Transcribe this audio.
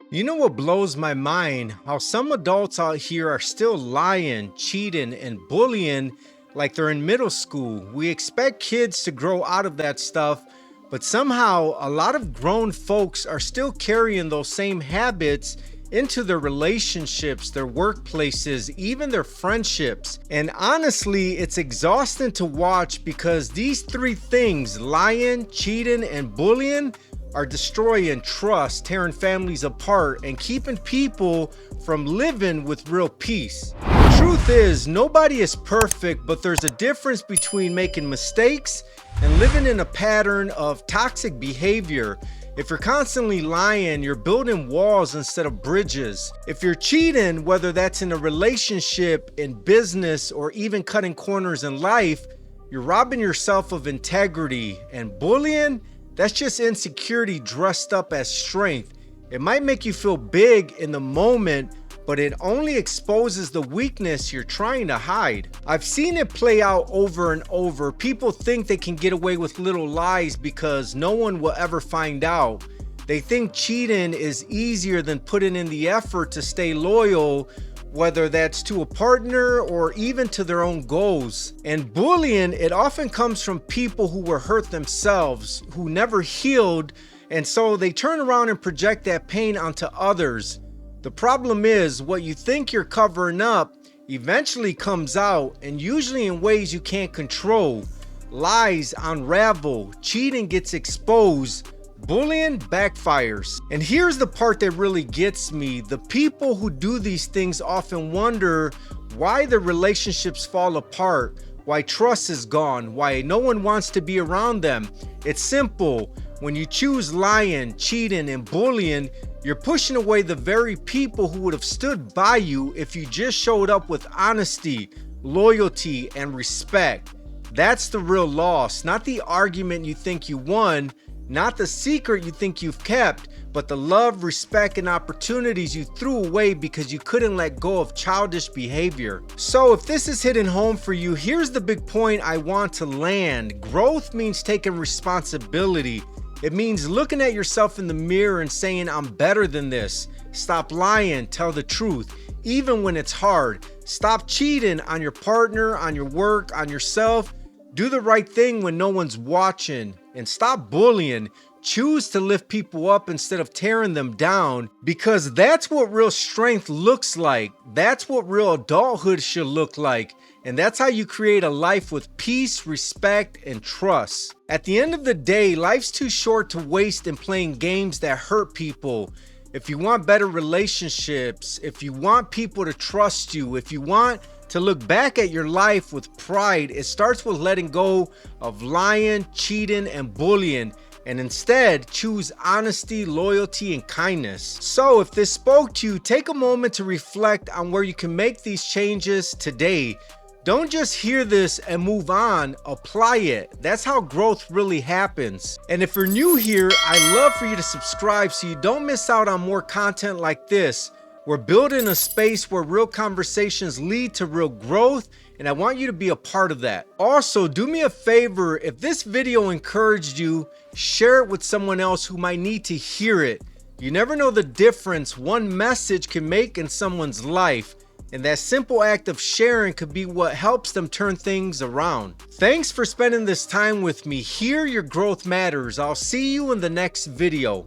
You know what blows my mind? How some adults out here are still lying, cheating, and bullying like they're in middle school. We expect kids to grow out of that stuff, but somehow a lot of grown folks are still carrying those same habits into their relationships, their workplaces, even their friendships. And honestly, it's exhausting to watch because these three things, lying, cheating, and bullying, are destroying trust, tearing families apart, and keeping people from living with real peace. Truth is, nobody is perfect, but there's a difference between making mistakes and living in a pattern of toxic behavior. If you're constantly lying, you're building walls instead of bridges. If you're cheating, whether that's in a relationship, in business, or even cutting corners in life, you're robbing yourself of integrity. And bullying, that's just insecurity dressed up as strength. It might make you feel big in the moment, but it only exposes the weakness you're trying to hide. I've seen it play out over and over. People think they can get away with little lies because no one will ever find out. They think cheating is easier than putting in the effort to stay loyal, whether that's to a partner or even to their own goals. And bullying, it often comes from people who were hurt themselves, who never healed, and so they turn around and project that pain onto others. The problem is, what you think you're covering up eventually comes out, and usually in ways you can't control. Lies unravel, cheating gets exposed, bullying backfires. And here's the part that really gets me. The people who do these things often wonder why their relationships fall apart, why trust is gone, why no one wants to be around them. It's simple. When you choose lying, cheating, and bullying, you're pushing away the very people who would have stood by you if you just showed up with honesty, loyalty, and respect. That's the real loss, not the argument you think you won, not the secret you think you've kept, but the love, respect, and opportunities you threw away because you couldn't let go of childish behavior. So if this is hitting home for you, here's the big point I want to land. Growth means taking responsibility. It means looking at yourself in the mirror and saying, I'm better than this. Stop lying, tell the truth, even when it's hard. Stop cheating on your partner, on your work, on yourself. Do the right thing when no one's watching, and stop bullying. Choose to lift people up instead of tearing them down, because that's what real strength looks like. That's what real adulthood should look like. And that's how you create a life with peace, respect, and trust. At the end of the day, life's too short to waste in playing games that hurt people. If you want better relationships, if you want people to trust you, if you want to look back at your life with pride, it starts with letting go of lying, cheating, and bullying, and instead choose honesty, loyalty, and kindness. So if this spoke to you, take a moment to reflect on where you can make these changes today. Don't just hear this and move on, apply it. That's how growth really happens. And if you're new here, I'd love for you to subscribe so you don't miss out on more content like this. We're building a space where real conversations lead to real growth, and I want you to be a part of that. Also, do me a favor, if this video encouraged you, share it with someone else who might need to hear it. You never know the difference one message can make in someone's life, and that simple act of sharing could be what helps them turn things around. Thanks for spending this time with me. Here, your growth matters. I'll see you in the next video.